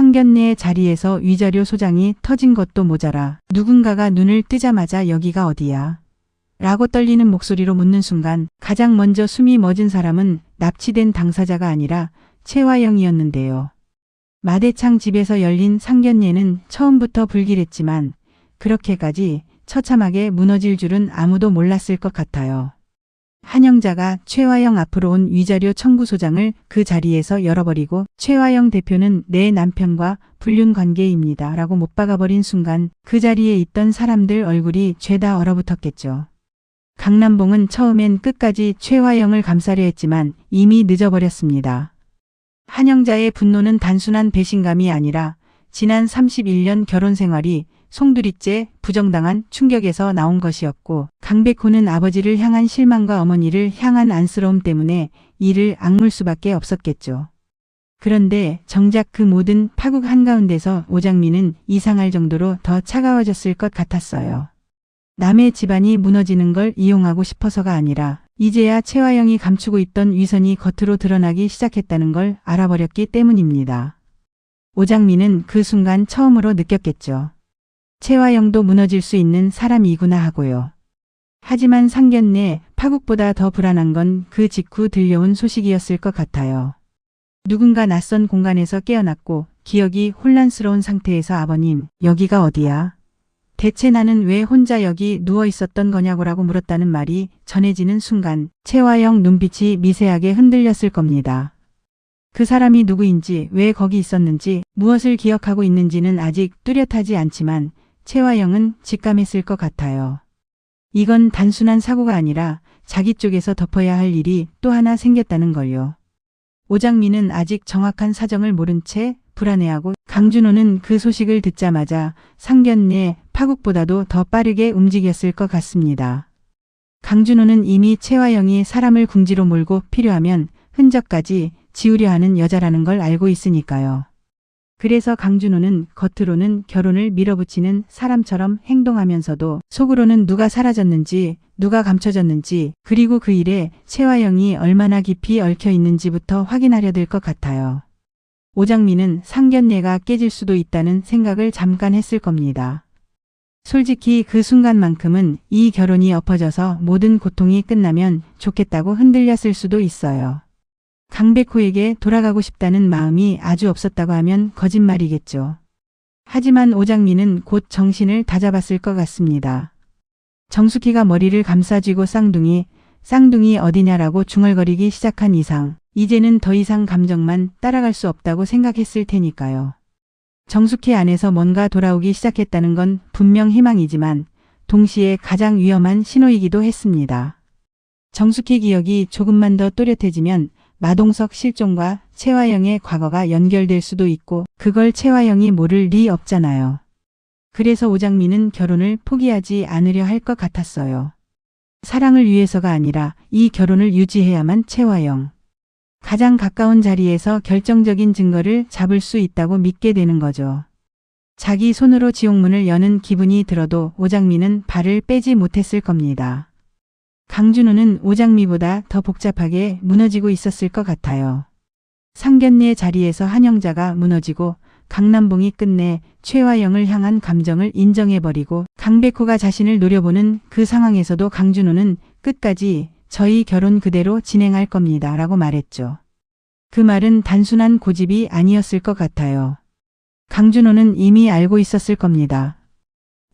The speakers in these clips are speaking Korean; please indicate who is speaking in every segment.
Speaker 1: 상견례의 자리에서 위자료 소장이 터진 것도 모자라 누군가가 눈을 뜨자마자 여기가 어디야? 라고 떨리는 목소리로 묻는 순간 가장 먼저 숨이 멎은 사람은 납치된 당사자가 아니라 최화영이었는데요. 마대창 집에서 열린 상견례는 처음부터 불길했지만 그렇게까지 처참하게 무너질 줄은 아무도 몰랐을 것 같아요. 한영자가 최화영 앞으로 온 위자료 청구 소장을 그 자리에서 열어버리고 최화영 대표는 내 남편과 불륜 관계입니다 라고 못 박아버린 순간 그 자리에 있던 사람들 얼굴이 죄다 얼어붙었겠죠. 강남봉은 처음엔 끝까지 최화영을 감싸려 했지만 이미 늦어버렸습니다. 한영자의 분노는 단순한 배신감이 아니라 지난 31년 결혼 생활이 송두리째 부정당한 충격에서 나온 것이었고 강백호는 아버지를 향한 실망과 어머니를 향한 안쓰러움 때문에 이를 악물 수밖에 없었겠죠. 그런데 정작 그 모든 파국 한가운데서 오장미는 이상할 정도로 더 차가워졌을 것 같았어요. 남의 집안이 무너지는 걸 이용하고 싶어서가 아니라 이제야 최화영이 감추고 있던 위선이 겉으로 드러나기 시작했다는 걸 알아버렸기 때문입니다. 오장미는 그 순간 처음으로 느꼈겠죠. 최화영도 무너질 수 있는 사람이구나 하고요. 하지만 상견례 파국보다 더 불안한 건 그 직후 들려온 소식이었을 것 같아요. 누군가 낯선 공간에서 깨어났고 기억이 혼란스러운 상태에서 아버님, 여기가 어디야? 대체 나는 왜 혼자 여기 누워 있었던 거냐고라고 물었다는 말이 전해지는 순간 최화영 눈빛이 미세하게 흔들렸을 겁니다. 그 사람이 누구인지 왜 거기 있었는지 무엇을 기억하고 있는지는 아직 뚜렷하지 않지만 최화영은 직감했을 것 같아요. 이건 단순한 사고가 아니라 자기 쪽에서 덮어야 할 일이 또 하나 생겼다는 걸요. 오장미는 아직 정확한 사정을 모른 채 불안해하고 강준호는 그 소식을 듣자마자 상견례 파국보다도 더 빠르게 움직였을 것 같습니다. 강준호는 이미 최화영이 사람을 궁지로 몰고 필요하면 흔적까지 지우려 하는 여자라는 걸 알고 있으니까요. 그래서 강준호는 겉으로는 결혼을 밀어붙이는 사람처럼 행동하면서도 속으로는 누가 사라졌는지 누가 감춰졌는지 그리고 그 일에 최화영이 얼마나 깊이 얽혀 있는지부터 확인하려 들 것 같아요. 오장미는 상견례가 깨질 수도 있다는 생각을 잠깐 했을 겁니다. 솔직히 그 순간만큼은 이 결혼이 엎어져서 모든 고통이 끝나면 좋겠다고 흔들렸을 수도 있어요. 강백호에게 돌아가고 싶다는 마음이 아주 없었다고 하면 거짓말이겠죠. 하지만 오장미는 곧 정신을 다잡았을 것 같습니다. 정숙희가 머리를 감싸쥐고 쌍둥이 어디냐라고 중얼거리기 시작한 이상 이제는 더 이상 감정만 따라갈 수 없다고 생각했을 테니까요. 정숙희 안에서 뭔가 돌아오기 시작했다는 건 분명 희망이지만 동시에 가장 위험한 신호이기도 했습니다. 정숙희 기억이 조금만 더 또렷해지면 마동석 실종과 최화영의 과거가 연결될 수도 있고 그걸 최화영이 모를 리 없잖아요. 그래서 오장미는 결혼을 포기하지 않으려 할 것 같았어요. 사랑을 위해서가 아니라 이 결혼을 유지해야만 최화영. 가장 가까운 자리에서 결정적인 증거를 잡을 수 있다고 믿게 되는 거죠. 자기 손으로 지옥문을 여는 기분이 들어도 오장미는 발을 빼지 못했을 겁니다. 강준호는 오장미보다 더 복잡하게 무너지고 있었을 것 같아요. 상견례 자리에서 한영자가 무너지고 강남봉이 끝내 최화영을 향한 감정을 인정해버리고 강백호가 자신을 노려보는 그 상황에서도 강준호는 끝까지 저희 결혼 그대로 진행할 겁니다 라고 말했죠. 그 말은 단순한 고집이 아니었을 것 같아요. 강준호는 이미 알고 있었을 겁니다.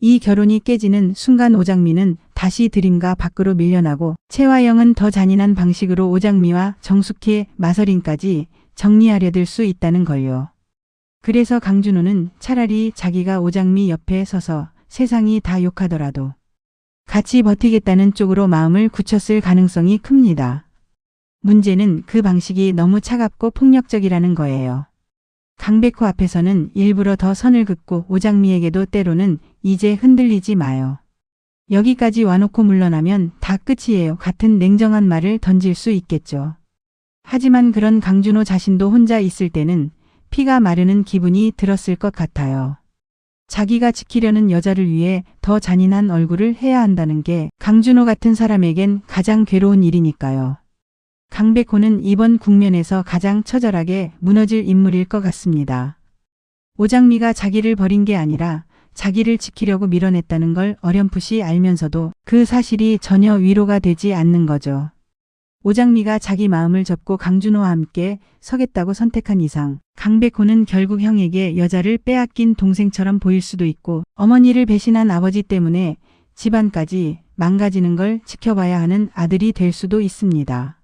Speaker 1: 이 결혼이 깨지는 순간 오장미는 다시 드림과 밖으로 밀려나고 최화영은 더 잔인한 방식으로 오장미와 정숙희의 마서린까지 정리하려 들 수 있다는 걸요. 그래서 강준호는 차라리 자기가 오장미 옆에 서서 세상이 다 욕하더라도 같이 버티겠다는 쪽으로 마음을 굳혔을 가능성이 큽니다. 문제는 그 방식이 너무 차갑고 폭력적이라는 거예요. 강백호 앞에서는 일부러 더 선을 긋고 오장미에게도 때로는 이제 흔들리지 마요. 여기까지 와놓고 물러나면 다 끝이에요 같은 냉정한 말을 던질 수 있겠죠. 하지만 그런 강준호 자신도 혼자 있을 때는 피가 마르는 기분이 들었을 것 같아요. 자기가 지키려는 여자를 위해 더 잔인한 얼굴을 해야 한다는 게 강준호 같은 사람에겐 가장 괴로운 일이니까요. 강백호는 이번 국면에서 가장 처절하게 무너질 인물일 것 같습니다. 오장미가 자기를 버린 게 아니라 자기를 지키려고 밀어냈다는 걸 어렴풋이 알면서도 그 사실이 전혀 위로가 되지 않는 거죠. 오장미가 자기 마음을 접고 강준호와 함께 서겠다고 선택한 이상 강백호는 결국 형에게 여자를 빼앗긴 동생처럼 보일 수도 있고 어머니를 배신한 아버지 때문에 집안까지 망가지는 걸 지켜봐야 하는 아들이 될 수도 있습니다.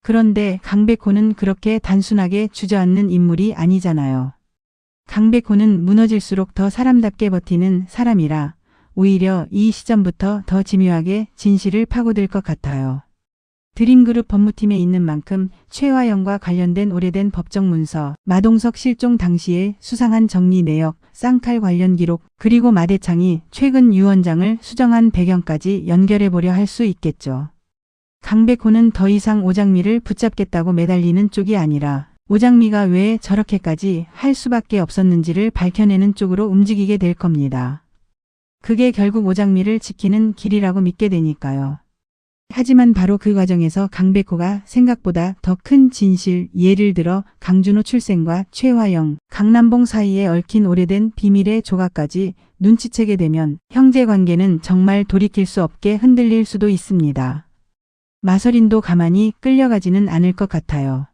Speaker 1: 그런데 강백호는 그렇게 단순하게 주저앉는 인물이 아니잖아요. 강백호는 무너질수록 더 사람답게 버티는 사람이라 오히려 이 시점부터 더 집요하게 진실을 파고들 것 같아요. 드림그룹 법무팀에 있는 만큼 최화영과 관련된 오래된 법정 문서, 마동석 실종 당시에 수상한 정리 내역, 쌍칼 관련 기록, 그리고 마대창이 최근 유 원장을 수정한 배경까지 연결해보려 할 수 있겠죠. 강백호는 더 이상 오장미를 붙잡겠다고 매달리는 쪽이 아니라 오장미가 왜 저렇게까지 할 수밖에 없었는지를 밝혀내는 쪽으로 움직이게 될 겁니다. 그게 결국 오장미를 지키는 길이라고 믿게 되니까요. 하지만 바로 그 과정에서 강백호가 생각보다 더 큰 진실, 예를 들어 강준호 출생과 최화영, 강남봉 사이에 얽힌 오래된 비밀의 조각까지 눈치채게 되면 형제관계는 정말 돌이킬 수 없게 흔들릴 수도 있습니다. 마서린도 가만히 끌려가지는 않을 것 같아요.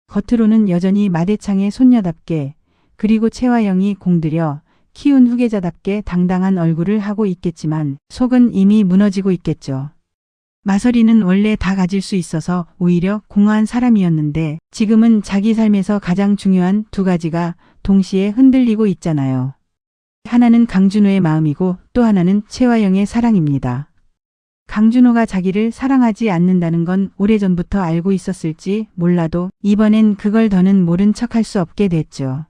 Speaker 1: 겉으로는 여전히 마대창의 손녀답게 그리고 최화영이 공들여 키운 후계자답게 당당한 얼굴을 하고 있겠지만 속은 이미 무너지고 있겠죠. 마서리는 원래 다 가질 수 있어서 오히려 공허한 사람이었는데 지금은 자기 삶에서 가장 중요한 두 가지가 동시에 흔들리고 있잖아요. 하나는 강준호의 마음이고 또 하나는 최화영의 사랑입니다. 강준호가 자기를 사랑하지 않는다는 건 오래전부터 알고 있었을지 몰라도 이번엔 그걸 더는 모른 척할 수 없게 됐죠.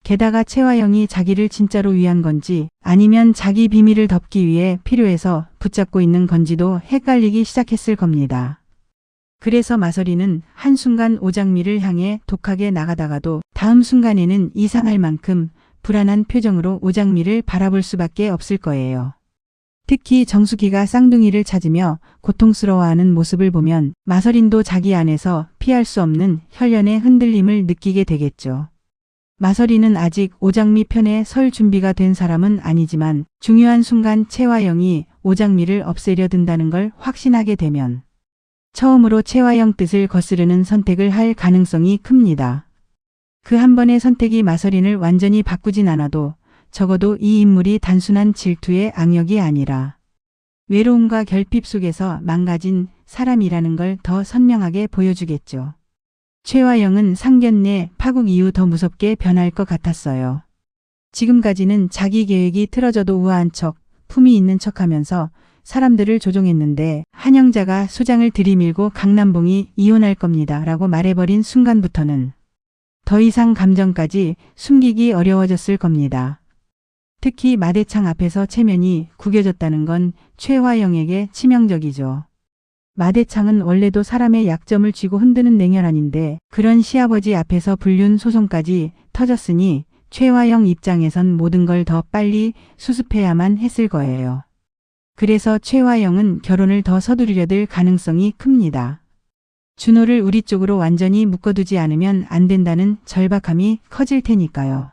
Speaker 1: 게다가 최화영이 자기를 진짜로 위한 건지 아니면 자기 비밀을 덮기 위해 필요해서 붙잡고 있는 건지도 헷갈리기 시작했을 겁니다. 그래서 마서리는 한순간 오장미를 향해 독하게 나가다가도 다음 순간에는 이상할 만큼 불안한 표정으로 오장미를 바라볼 수밖에 없을 거예요. 특히 정숙이가 쌍둥이를 찾으며 고통스러워하는 모습을 보면 마서린도 자기 안에서 피할 수 없는 혈련의 흔들림을 느끼게 되겠죠. 마서리는 아직 오장미 편에 설 준비가 된 사람은 아니지만 중요한 순간 최화영이 오장미를 없애려 든다는 걸 확신하게 되면 처음으로 최화영 뜻을 거스르는 선택을 할 가능성이 큽니다. 그 한 번의 선택이 마서린을 완전히 바꾸진 않아도 적어도 이 인물이 단순한 질투의 악역이 아니라 외로움과 결핍 속에서 망가진 사람이라는 걸 더 선명하게 보여주겠죠. 최화영은 상견례 파국 이후 더 무섭게 변할 것 같았어요. 지금까지는 자기 계획이 틀어져도 우아한 척, 품위 있는 척하면서 사람들을 조종했는데 한영자가 소장을 들이밀고 강남봉이 이혼할 겁니다 라고 말해버린 순간부터는 더 이상 감정까지 숨기기 어려워졌을 겁니다. 특히 마대창 앞에서 체면이 구겨졌다는 건 최화영에게 치명적이죠. 마대창은 원래도 사람의 약점을 쥐고 흔드는 냉혈한인데 그런 시아버지 앞에서 불륜 소송까지 터졌으니 최화영 입장에선 모든 걸 더 빨리 수습해야만 했을 거예요. 그래서 최화영은 결혼을 더 서두르려 들 가능성이 큽니다. 준호를 우리 쪽으로 완전히 묶어두지 않으면 안 된다는 절박함이 커질 테니까요.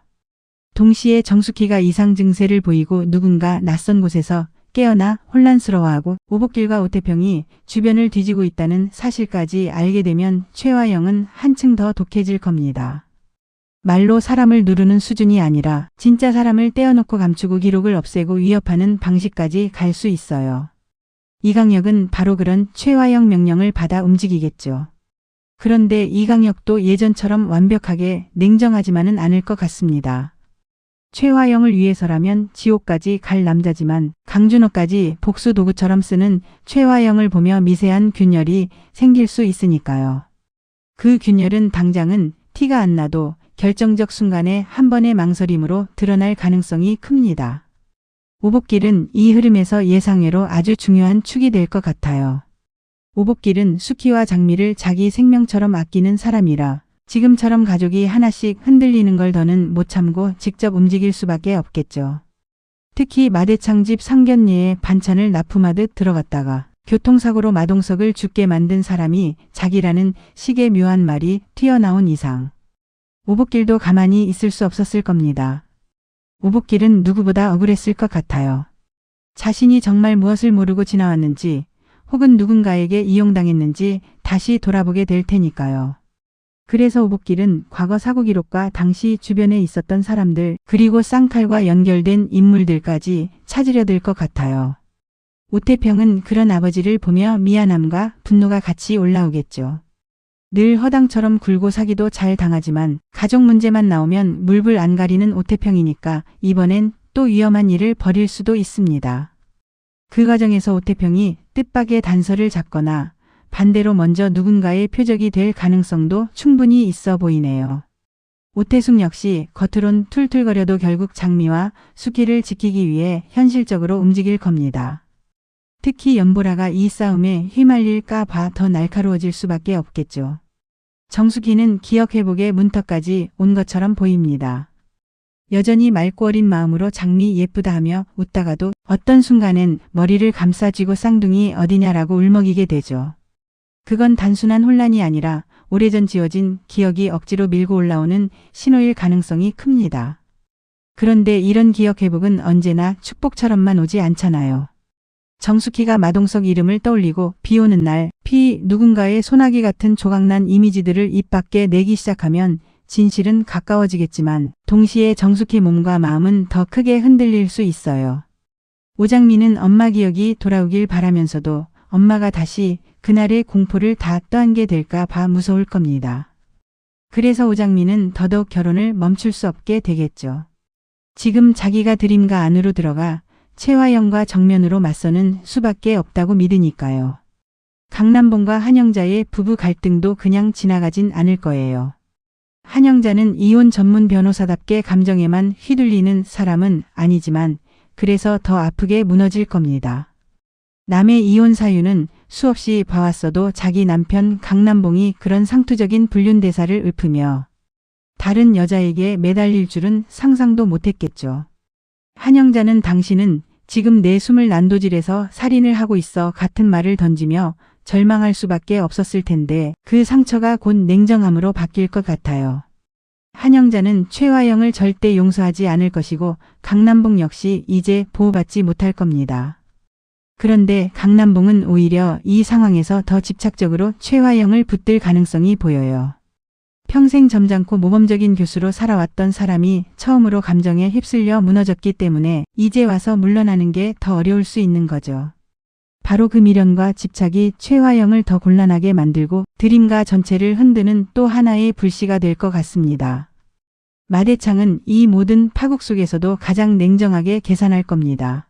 Speaker 1: 동시에 정숙희가 이상 증세를 보이고 누군가 낯선 곳에서 깨어나 혼란스러워하고 오복길과 오태평이 주변을 뒤지고 있다는 사실까지 알게 되면 최화영은 한층 더 독해질 겁니다. 말로 사람을 누르는 수준이 아니라 진짜 사람을 떼어놓고 감추고 기록을 없애고 위협하는 방식까지 갈 수 있어요. 이강혁은 바로 그런 최화영 명령을 받아 움직이겠죠. 그런데 이강혁도 예전처럼 완벽하게 냉정하지만은 않을 것 같습니다. 최화영을 위해서라면 지옥까지 갈 남자지만 강준호까지 복수 도구처럼 쓰는 최화영을 보며 미세한 균열이 생길 수 있으니까요. 그 균열은 당장은 티가 안 나도 결정적 순간에 한 번의 망설임으로 드러날 가능성이 큽니다. 오복길은 이 흐름에서 예상외로 아주 중요한 축이 될 것 같아요. 오복길은 수키와 장미를 자기 생명처럼 아끼는 사람이라 지금처럼 가족이 하나씩 흔들리는 걸 더는 못 참고 직접 움직일 수밖에 없겠죠. 특히 마대창 집 상견례에 반찬을 납품하듯 들어갔다가 교통사고로 마동석을 죽게 만든 사람이 자기라는 식의 묘한 말이 튀어나온 이상 오복길도 가만히 있을 수 없었을 겁니다. 오복길은 누구보다 억울했을 것 같아요. 자신이 정말 무엇을 모르고 지나왔는지 혹은 누군가에게 이용당했는지 다시 돌아보게 될 테니까요. 그래서 오복길은 과거 사고 기록과 당시 주변에 있었던 사람들 그리고 쌍칼과 연결된 인물들까지 찾으려 들 것 같아요. 오태평은 그런 아버지를 보며 미안함과 분노가 같이 올라오겠죠. 늘 허당처럼 굴고 사기도 잘 당하지만 가족 문제만 나오면 물불 안 가리는 오태평이니까 이번엔 또 위험한 일을 벌일 수도 있습니다. 그 과정에서 오태평이 뜻밖의 단서를 잡거나 반대로 먼저 누군가의 표적이 될 가능성도 충분히 있어 보이네요. 오태숙 역시 겉으론 툴툴거려도 결국 장미와 수기를 지키기 위해 현실적으로 움직일 겁니다. 특히 연보라가 이 싸움에 휘말릴까 봐 더 날카로워질 수밖에 없겠죠. 정숙희는 기억 회복의 문턱까지 온 것처럼 보입니다. 여전히 맑고 어린 마음으로 장미 예쁘다 하며 웃다가도 어떤 순간엔 머리를 감싸쥐고 쌍둥이 어디냐라고 울먹이게 되죠. 그건 단순한 혼란이 아니라 오래전 지워진 기억이 억지로 밀고 올라오는 신호일 가능성이 큽니다. 그런데 이런 기억 회복은 언제나 축복처럼만 오지 않잖아요. 정숙희가 마동석 이름을 떠올리고 비 오는 날 누군가의 소나기 같은 조각난 이미지들을 입 밖에 내기 시작하면 진실은 가까워지겠지만 동시에 정숙희 몸과 마음은 더 크게 흔들릴 수 있어요. 오장미는 엄마 기억이 돌아오길 바라면서도 엄마가 다시 그날의 공포를 다 떠안게 될까 봐 무서울 겁니다. 그래서 오장미는 더더욱 결혼을 멈출 수 없게 되겠죠. 지금 자기가 드림가 안으로 들어가 최화영과 정면으로 맞서는 수밖에 없다고 믿으니까요. 강남봉과 한영자의 부부 갈등도 그냥 지나가진 않을 거예요. 한영자는 이혼 전문 변호사답게 감정에만 휘둘리는 사람은 아니지만 그래서 더 아프게 무너질 겁니다. 남의 이혼 사유는 수없이 봐왔어도 자기 남편 강남봉이 그런 상투적인 불륜대사를 읊으며 다른 여자에게 매달릴 줄은 상상도 못했겠죠. 한영자는 당신은 지금 내 숨을 난도질해서 살인을 하고 있어 같은 말을 던지며 절망할 수밖에 없었을 텐데 그 상처가 곧 냉정함으로 바뀔 것 같아요. 한영자는 최화영을 절대 용서하지 않을 것이고 강남봉 역시 이제 보호받지 못할 겁니다. 그런데 강남봉은 오히려 이 상황에서 더 집착적으로 최화영을 붙들 가능성이 보여요. 평생 점잖고 모범적인 교수로 살아왔던 사람이 처음으로 감정에 휩쓸려 무너졌기 때문에 이제 와서 물러나는 게 더 어려울 수 있는 거죠. 바로 그 미련과 집착이 최화영을 더 곤란하게 만들고 드림가 전체를 흔드는 또 하나의 불씨가 될 것 같습니다. 마대창은 이 모든 파국 속에서도 가장 냉정하게 계산할 겁니다.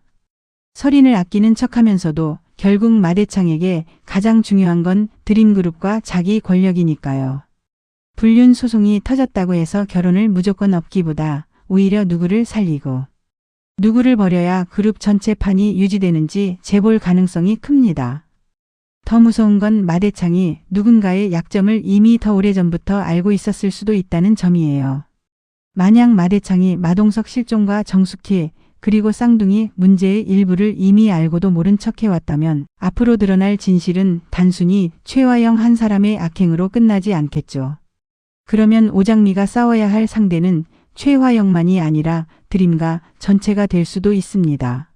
Speaker 1: 설인을 아끼는 척하면서도 결국 마대창에게 가장 중요한 건 드림그룹과 자기 권력이니까요. 불륜 소송이 터졌다고 해서 결혼을 무조건 없기보다 오히려 누구를 살리고 누구를 버려야 그룹 전체 판이 유지되는지 재볼 가능성이 큽니다. 더 무서운 건 마대창이 누군가의 약점을 이미 더 오래전부터 알고 있었을 수도 있다는 점이에요. 만약 마대창이 마동석 실종과 정숙희 그리고 쌍둥이 문제의 일부를 이미 알고도 모른 척 해왔다면 앞으로 드러날 진실은 단순히 최화영 한 사람의 악행으로 끝나지 않겠죠. 그러면 오장미가 싸워야 할 상대는 최화영만이 아니라 드림가 전체가 될 수도 있습니다.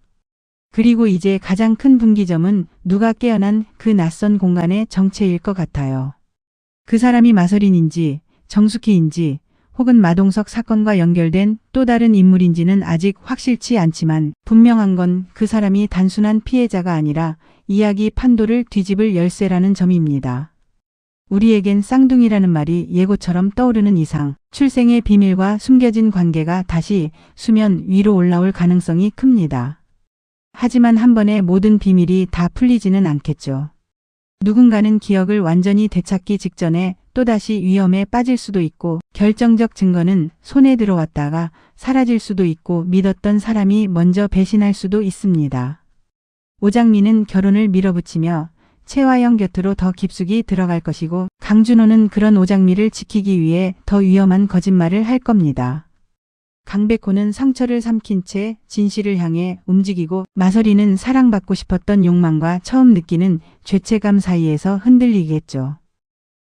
Speaker 1: 그리고 이제 가장 큰 분기점은 누가 깨어난 그 낯선 공간의 정체일 것 같아요. 그 사람이 마서린인지 정숙희인지 혹은 마동석 사건과 연결된 또 다른 인물인지는 아직 확실치 않지만 분명한 건 그 사람이 단순한 피해자가 아니라 이야기 판도를 뒤집을 열쇠라는 점입니다. 우리에겐 쌍둥이라는 말이 예고처럼 떠오르는 이상 출생의 비밀과 숨겨진 관계가 다시 수면 위로 올라올 가능성이 큽니다. 하지만 한 번에 모든 비밀이 다 풀리지는 않겠죠. 누군가는 기억을 완전히 되찾기 직전에 또다시 위험에 빠질 수도 있고 결정적 증거는 손에 들어왔다가 사라질 수도 있고 믿었던 사람이 먼저 배신할 수도 있습니다. 오장미는 결혼을 밀어붙이며 최화영 곁으로 더 깊숙이 들어갈 것이고 강준호는 그런 오장미를 지키기 위해 더 위험한 거짓말을 할 겁니다. 강백호는 상처를 삼킨 채 진실을 향해 움직이고 마서리는 사랑받고 싶었던 욕망과 처음 느끼는 죄책감 사이에서 흔들리겠죠.